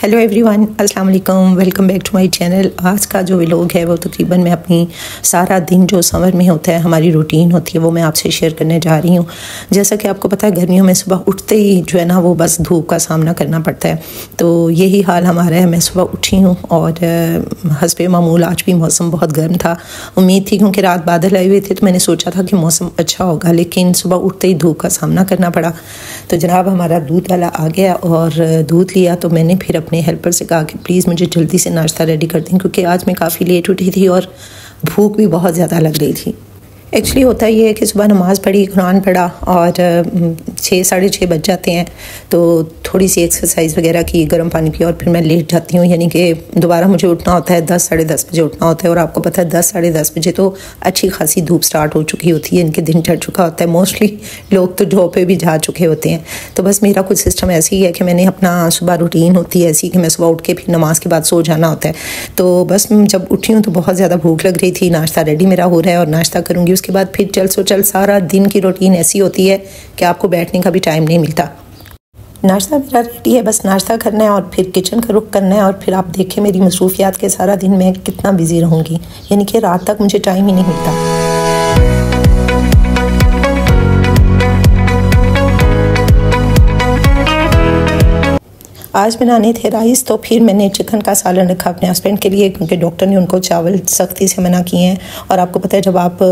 Hello everyone, अस्सलाम वालेकुम, welcome back to my channel. आज का जो व्लॉग है वो तकरीबन मैं अपनी सारा दिन जो समर में होता है हमारी रूटीन होती है वो मैं आपसे शेयर करने जा रही हूँ। जैसा कि आपको पता है गर्मियों में सुबह उठते ही जो है ना वो बस धूप का सामना करना पड़ता है, तो यही हाल हमारा है। मैं सुबह उठी हूँ और हस्बे मामूल आज भी मौसम बहुत गर्म था। उम्मीद थी क्योंकि रात बादल आए हुए थे तो मैंने सोचा था कि मौसम अच्छा होगा, लेकिन सुबह उठते ही धूप का सामना करना पड़ा। तो जनाब हमारा दूध वाला आ गया और दूध लिया तो मैंने फिर अपने हेल्पर से कहा कि प्लीज़ मुझे जल्दी से नाश्ता रेडी कर दें, क्योंकि आज मैं काफ़ी लेट उठी थी और भूख भी बहुत ज़्यादा लग रही थी। एक्चुअली होता ये है कि सुबह नमाज़ पढ़ी, कुरान पढ़ा और 6 साढ़े 6 बज जाते हैं, तो थोड़ी सी एक्सरसाइज वगैरह की, गर्म पानी पिया और फिर मैं लेट जाती हूँ। यानी कि दोबारा मुझे उठना होता है 10 साढ़े 10 बजे उठना होता है, और आपको पता है 10 साढ़े 10 बजे तो अच्छी खासी धूप स्टार्ट हो चुकी होती है, इनके दिन चढ़ चुका होता है। मोस्टली लोग तो जॉब पे भी जा चुके होते हैं। तो बस मेरा कुछ सिस्टम ऐसे ही है कि मैंने अपना सुबह रूटीन होती है ऐसी कि मैं सुबह उठ के फिर नमाज के बाद सो जाना होता है। तो बस जब उठी हूँ तो बहुत ज़्यादा भूख लग रही थी। नाश्ता रेडी मेरा हो रहा है और नाश्ता करूँगी, उसके बाद फिर चल सारा दिन की रूटीन ऐसी होती है कि आपको बैठने का भी टाइम नहीं मिलता। नाश्ता मेरा रेडी है, बस नाश्ता करना है और फिर किचन का रुख करना है, और फिर आप देखें मेरी मसरूफियात के सारा दिन मैं कितना बिजी रहूँगी, यानी कि रात तक मुझे टाइम ही नहीं मिलता। आज बनाने थे राइस, तो फिर मैंने चिकन का सालन रखा अपने हस्बैंड के लिए, क्योंकि डॉक्टर ने उनको चावल सख्ती से मना किए हैं। और आपको पता है जब आप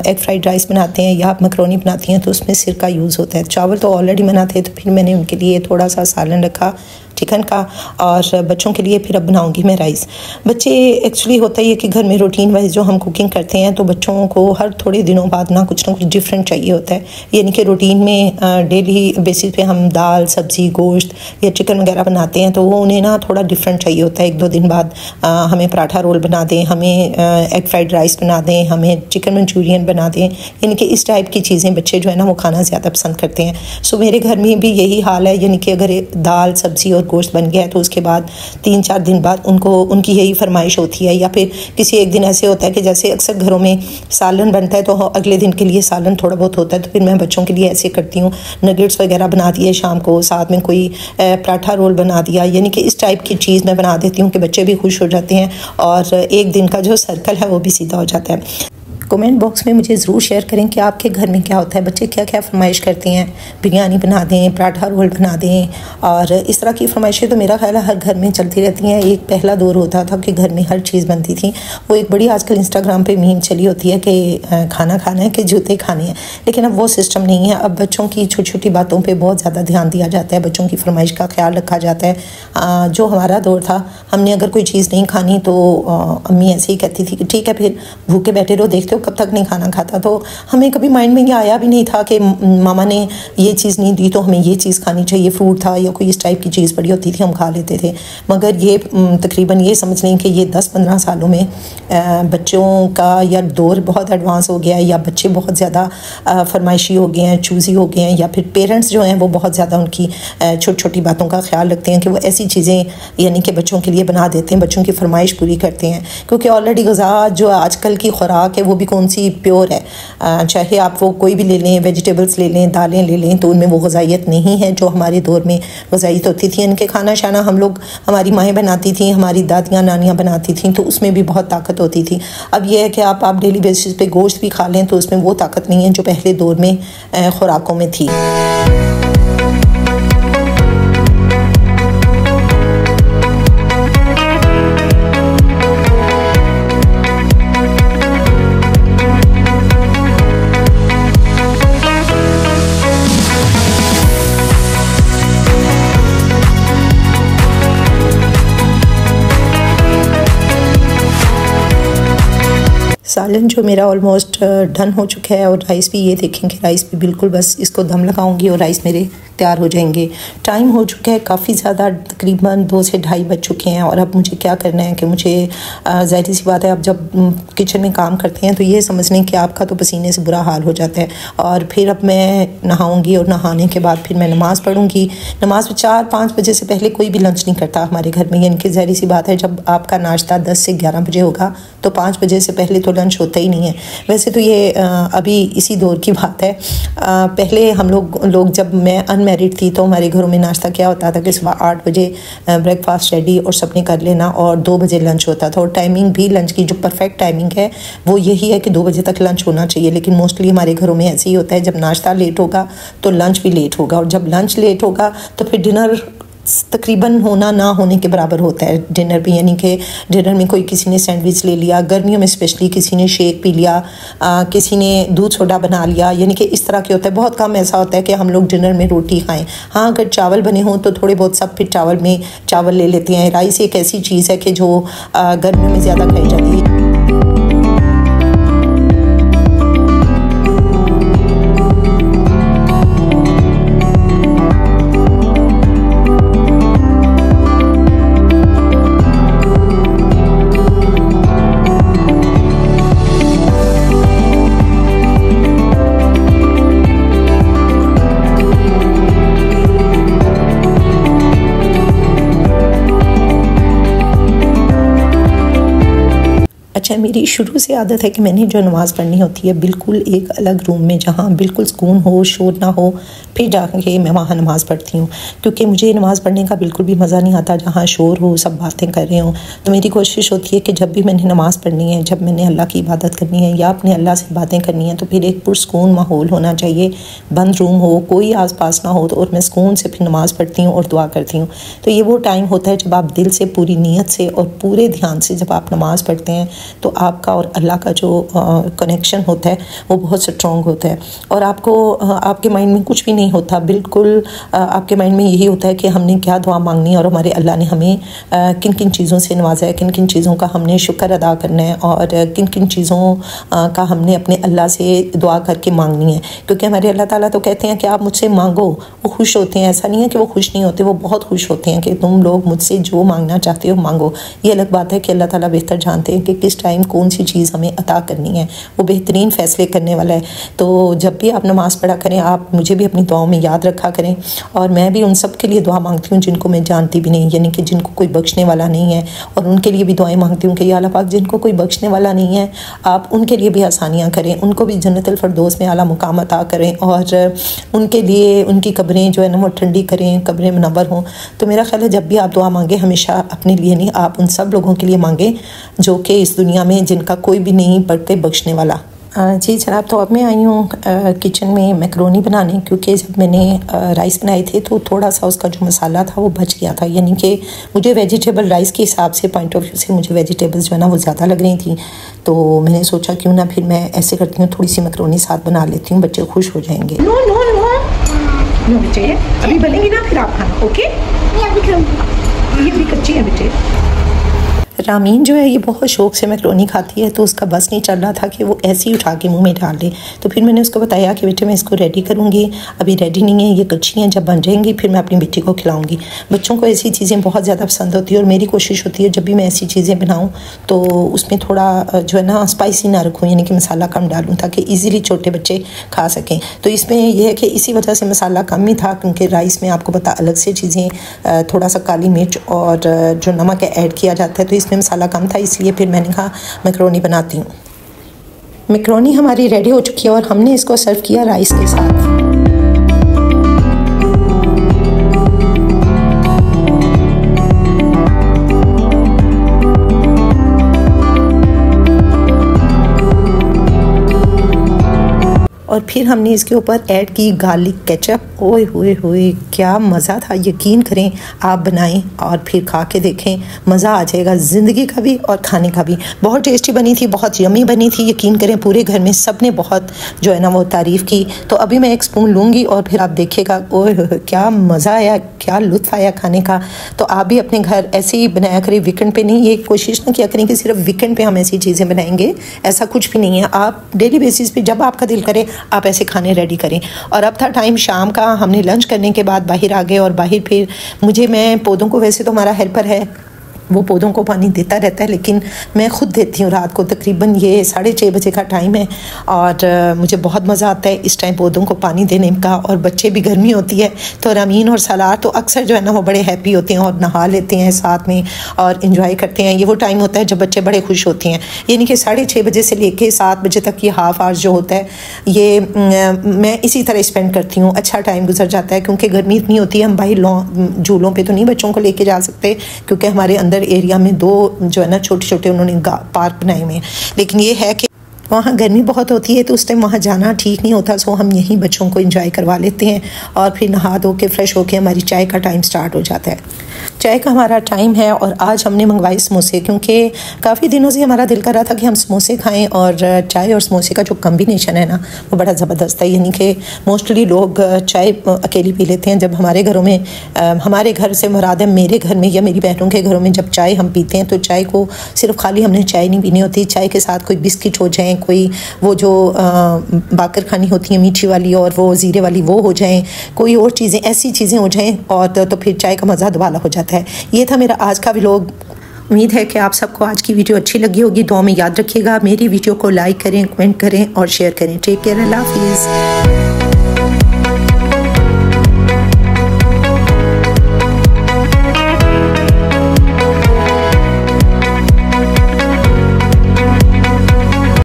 एग फ्राइड राइस बनाते हैं या आप मकरोनी बनाती हैं तो उसमें सिर का यूज़ होता है। चावल तो ऑलरेडी मना थे, तो फिर मैंने उनके लिए थोड़ा सा सालन रखा चिकन का, और बच्चों के लिए फिर अब बनाऊंगी मैं राइस। बच्चे एक्चुअली होता ही है कि घर में रूटीन वाइज जो हम कुकिंग करते हैं तो बच्चों को हर थोड़े दिनों बाद ना कुछ डिफरेंट चाहिए होता है। यानी कि रूटीन में डेली बेसिस पे हम दाल सब्ज़ी गोश्त या चिकन वगैरह बनाते हैं, तो वो उन्हें ना थोड़ा डिफरेंट चाहिए होता है। 1-2 दिन बाद हमें पराठा रोल बना दें, हमें एग फ्राइड राइस बना दें, हमें चिकन मंचूरियन बना दें, यानी कि इस टाइप की चीज़ें बच्चे जो है ना वो खाना ज़्यादा पसंद करते हैं। सो मेरे घर में भी यही हाल है, यानी कि अगर दाल सब्ज़ी और गोश्त बन गया है तो उसके बाद 3-4 दिन बाद उनकी यही फरमाइश होती है। या फिर किसी एक दिन ऐसे होता है कि जैसे अक्सर घरों में सालन बनता है तो अगले दिन के लिए सालन थोड़ा बहुत होता है, तो फिर मैं बच्चों के लिए ऐसे करती हूँ, नगेट्स वगैरह बना दिए शाम को, साथ में कोई पराठा रोल बना दिया, यानी कि इस टाइप की चीज़ मैं बना देती हूँ कि बच्चे भी खुश हो जाते हैं और एक दिन का जो सर्कल है वो भी सीधा हो जाता है। कमेंट बॉक्स में मुझे ज़रूर शेयर करें कि आपके घर में क्या होता है, बच्चे क्या क्या फरमाइश करते हैं। बिरयानी बना दें, पराठा रोल बना दें, और इस तरह की फरमाइशें तो मेरा ख्याल है हर घर में चलती रहती हैं। एक पहला दौर होता था कि घर में हर चीज़ बनती थी, वो एक बड़ी आजकल इंस्टाग्राम पे मीम चली होती है कि खाना खाना है कि जूते खाने हैं, लेकिन अब वो सिस्टम नहीं है। अब बच्चों की छोटी छोटी बातों पर बहुत ज़्यादा ध्यान दिया जाता है, बच्चों की फरमाइश का ख्याल रखा जाता है। जो हमारा दौर था, हमने अगर कोई चीज़ नहीं खानी तो अम्मी ऐसे ही कहती थी कि ठीक है फिर भूखे बैठे रहो, देखते हो कब तक नहीं खाना खाता। तो हमें कभी माइंड में ये आया भी नहीं था कि मामा ने ये चीज़ नहीं दी तो हमें ये चीज़ खानी चाहिए। फ्रूट था या कोई इस टाइप की चीज़ पड़ी होती थी, हम खा लेते थे। मगर ये तकरीबन ये समझ लें कि ये 10-15 सालों में बच्चों का या दौर बहुत एडवांस हो गया है, या बच्चे बहुत ज़्यादा फरमाइशी हो गए हैं, चूज़ी हो गए हैं, या फिर पेरेंट्स जो हैं वो बहुत ज़्यादा उनकी छोटी छोटी बातों का ख्याल रखते हैं कि वो ऐसी चीज़ें यानी कि बच्चों के लिए बना देते हैं, बच्चों की फरमाइश पूरी करते हैं। क्योंकि ऑलरेडी ग़िज़ा जो आजकल की खुराक है वो भी कौन सी प्योर है, चाहे आप वो कोई भी ले लें, वेजिटेबल्स ले लें, दालें ले लें, तो उनमें वो ग़िज़ाइयत नहीं है जो हमारे दौर में ग़िज़ाइयत होती थी। इनके खाना शाना हम लोग, हमारी माएँ बनाती थी, हमारी दादियाँ नानियाँ बनाती थीं, तो उसमें भी बहुत ताकत होती थी। अब यह है कि आप डेली बेसिस पे गोश्त भी खा लें तो उसमें वो ताकत नहीं है जो पहले दौर में खुराकों में थी। सालन जो मेरा ऑलमोस्ट डन हो चुका है, और राइस भी ये देखें कि राइस भी बिल्कुल बस इसको दम लगाऊंगी और राइस मेरे तैयार हो जाएंगे। टाइम हो चुका है काफ़ी ज़्यादा, तकरीबन 2 से 2:30 बज चुके हैं। और अब मुझे क्या करना है कि मुझे ज़ाहिर सी बात है, अब जब किचन में काम करते हैं तो ये समझ लें कि आपका तो पसीने से बुरा हाल हो जाता है। और फिर अब मैं नहाऊंगी और नहाने के बाद फिर मैं नमाज़ पढ़ूंगी। नमाज 4-5 बजे से पहले कोई भी लंच नहीं करता हमारे घर में, यानी कि ज़ाहिर सी बात है जब आपका नाश्ता 10 से 11 बजे होगा तो 5 बजे से पहले तो लंच होता ही नहीं है। वैसे तो ये अभी इसी दौर की बात है। पहले हम लोग जब मैं अनमैरिड थी तो हमारे घरों में नाश्ता क्या होता था कि सुबह 8 बजे ब्रेकफास्ट रेडी और सबने कर लेना, और 2 बजे लंच होता था। और टाइमिंग भी लंच की जो परफेक्ट टाइमिंग है वो यही है कि 2 बजे तक लंच होना चाहिए। लेकिन मोस्टली हमारे घरों में ऐसे ही होता है, जब नाश्ता लेट होगा तो लंच भी लेट होगा, और जब लंच लेट होगा तो फिर डिनर तकरीबन होना ना होने के बराबर होता है डिनर भी। यानी कि डिनर में कोई किसी ने सैंडविच ले लिया, गर्मियों में स्पेशली किसी ने शेक पी लिया, किसी ने दूध सोडा बना लिया, यानी कि इस तरह के होता है। बहुत कम ऐसा होता है कि हम लोग डिनर में रोटी खाएं। हाँ, अगर चावल बने हों तो थोड़े बहुत सब फिर चावल ले लेते हैं। राइस एक ऐसी चीज़ है कि जो गर्मियों में ज़्यादा खाई जाती है। अच्छा, मेरी शुरू से आदत है कि मैंने जो नमाज़ पढ़नी होती है बिल्कुल एक अलग रूम में, जहाँ बिल्कुल सुकून हो, शोर ना हो, फिर जाके मैं वहाँ नमाज़ पढ़ती हूँ। क्योंकि मुझे नमाज़ पढ़ने का बिल्कुल भी मज़ा नहीं आता जहाँ शोर हो, सब बातें कर रहे हों। तो मेरी कोशिश होती है कि जब भी मैंने नमाज़ पढ़नी है, जब मैंने अल्लाह की इबादत करनी है या अपने अल्लाह से बातें करनी है, तो फिर एक पुरसुकून माहौल होना चाहिए, बंद रूम हो, कोई आस पास ना हो, तो और मैं सुकून से फिर नमाज़ पढ़ती हूँ और दुआ करती हूँ। तो ये वो टाइम होता है जब आप दिल से, पूरी नीयत से और पूरे ध्यान से जब आप नमाज़ पढ़ते हैं तो आपका और अल्लाह का जो कनेक्शन होता है वो बहुत स्ट्रॉन्ग होता है। और आपको आपके माइंड में कुछ भी नहीं होता, बिल्कुल आपके माइंड में यही होता है कि हमने क्या दुआ मांगनी है और हमारे अल्लाह ने हमें किन किन चीज़ों से नवाजा है, किन किन चीज़ों का हमने शुक्र अदा करना है, और किन किन चीज़ों का हमने अपने अल्लाह से दुआ करके मांगनी है। क्योंकि हमारे अल्लाह ताला तो कहते हैं कि आप मुझसे मांगो, वो खुश होते हैं। ऐसा नहीं है कि वो खुश नहीं होते, वो बहुत खुश होते हैं कि तुम लोग मुझसे जो मांगना चाहते हो मांगो। ये अलग बात है कि अल्लाह ताला बेहतर जानते हैं कि किस टाइम कौन सी चीज़ हमें अता करनी है, वो बेहतरीन फ़ैसले करने वाला है। तो जब भी आप नमाज़ पढ़ा करें, आप मुझे भी अपनी दुआओं में याद रखा करें। और मैं भी उन सब के लिए दुआ मांगती हूँ जिनको मैं जानती भी नहीं, यानी कि जिनको कोई बख्शने वाला नहीं है, और उनके लिए भी दुआएं मांगती हूँ कि या अल्लाह पाक जिनको कोई बख्शने वाला नहीं है, आप उनके लिए भी आसानियाँ करें, उनको भी जन्नतुल फिरदौस में आला मुकाम अता करें, और उनके लिए उनकी कब्रें जो है ना वो ठंडी करें, कब्रें मुनव्वर हों। तो मेरा ख्याल है जब भी आप दुआ मांगें, हमेशा अपने लिए नहीं, आप उन सब लोगों के लिए मांगें जो कि इस दुनिया में जिनका कोई भी नहीं पढ़ते बख्शने वाला। जी जनाब, तो अब मैं आई हूँ किचन में मैकरोनी बनाने, क्योंकि जब मैंने राइस बनाए थे तो थोड़ा सा उसका जो मसाला था वो बच गया था। यानी कि मुझे वेजिटेबल राइस के हिसाब से, पॉइंट ऑफ व्यू से मुझे वेजिटेबल्स जो है ना वो ज़्यादा लग रही थी। तो मैंने सोचा क्यों ना फिर मैं ऐसे करती हूँ, थोड़ी सी मैकरोनी साथ बना लेती हूँ, बच्चे खुश हो जाएंगे। नो नो नो नो बेटे, अभी बनेंगी ना फिर आप खाना, ओके? ये भी कच्ची है बेटे। रामीन जो है ये बहुत शौक़ से मैकरोनी खाती है, तो उसका बस नहीं चल रहा था कि वो ऐसे ही उठा के मुंह में डाल दे। तो फिर मैंने उसको बताया कि बेटे मैं इसको रेडी करूँगी, अभी रेडी नहीं है, ये कच्ची हैं, जब बन जाएंगी फिर मैं अपनी बेटी को खिलाऊँगी। बच्चों को ऐसी चीज़ें बहुत ज़्यादा पसंद होती है, और मेरी कोशिश होती है जब भी मैं ऐसी चीज़ें बनाऊँ तो उसमें थोड़ा जो है ना स्पाइसी ना रखूँ, यानी कि मसाला कम डालूँ ताकि ईज़िली छोटे बच्चे खा सकें। तो इसमें यह है कि इसी वजह से मसाला कम ही था, क्योंकि राइस में आपको पता अलग से चीज़ें, थोड़ा सा काली मिर्च और जो नमक है ऐड किया जाता है, तो इसमें मसाला कम था, इसलिए फिर मैंने कहा मैकरोनी बनाती हूँ। मैकरोनी हमारी रेडी हो चुकी है और हमने इसको सर्व किया राइस के साथ। और फिर हमने इसके ऊपर ऐड की गार्लिक केचप। ओए होए होए क्या मज़ा था, यकीन करें आप बनाएं और फिर खा के देखें, मज़ा आ जाएगा ज़िंदगी का भी और खाने का भी। बहुत टेस्टी बनी थी, बहुत यमी बनी थी, यकीन करें पूरे घर में सब ने बहुत जो है ना वो तारीफ़ की। तो अभी मैं एक स्पून लूँगी और फिर आप देखिएगा, ओए क्या मज़ा आया, क्या लुत्फ़ आया खाने का। तो आप भी अपने घर ऐसे ही बनाया करें, वीकेंड पे नहीं। ये कोशिश ना किया करें कि सिर्फ वीकेंड पे हम ऐसी चीज़ें बनाएंगे, ऐसा कुछ भी नहीं है। आप डेली बेसिस पे जब आपका दिल करे आप ऐसे खाने रेडी करें। और अब था टाइम शाम का, हमने लंच करने के बाद बाहर आ गए, और बाहर फिर मैं पौधों को, वैसे तो हमारा हेल्पर है वो पौधों को पानी देता रहता है, लेकिन मैं ख़ुद देती हूँ रात को। तकरीबन ये 6:30 बजे का टाइम है और मुझे बहुत मज़ा आता है इस टाइम पौधों को पानी देने का। और बच्चे भी, गर्मी होती है तो रामीन और सालार तो अक्सर जो है ना वो बड़े हैप्पी होते हैं और नहा लेते हैं साथ में और इन्जॉय करते हैं। ये वो टाइम होता है जब बच्चे बड़े खुश होते हैं। यानी कि 6:30 बजे से लेके 7 बजे तक ये हाफ आवर्स जो होता है ये मैं इसी तरह स्पेंड करती हूँ। अच्छा टाइम गुजर जाता है क्योंकि गर्मी इतनी होती है। हम भाई झूलों पे तो नहीं बच्चों को लेके जा सकते क्योंकि हमारे अंदर एरिया में 2 जो है ना छोटे छोटे उन्होंने पार्क बनाए हुए हैं, लेकिन ये है कि वहाँ गर्मी बहुत होती है तो उस टाइम वहाँ जाना ठीक नहीं होता। सो हम यहीं बच्चों को एंजॉय करवा लेते हैं और फिर नहा धो के फ्रेश होके हमारी चाय का टाइम स्टार्ट हो जाता है। चाय का हमारा टाइम है और आज हमने मंगवाए समोसे, क्योंकि काफ़ी दिनों से हमारा दिल कर रहा था कि हम समोसे खाएं और चाय और समोसे का जो कम्बिनेशन है ना वो बड़ा ज़बरदस्त है। यानी कि मोस्टली लोग चाय अकेली पी लेते हैं। जब हमारे घरों में, हमारे घर से मुराद है मेरे घर में या मेरी बहनों के घरों में, जब चाय हम पीते हैं तो चाय को सिर्फ खाली हमने चाय नहीं पीनी होती। चाय के साथ कोई बिस्किट हो जाए, कोई वो जो बाकर खानी होती है मीठी वाली और वो ज़ीरे वाली वो हो जाएं, कोई और चीज़ें, ऐसी चीज़ें हो जाएं और तो फिर चाय का मज़ा दुबाला हो जाता है। ये था मेरा आज का व्लॉग। उम्मीद है कि आप सबको आज की वीडियो अच्छी लगी होगी। दुआ में याद रखिएगा, मेरी वीडियो को लाइक करें, कमेंट करें और शेयर करें। टेक केयर, अल्लाह हाफिज़।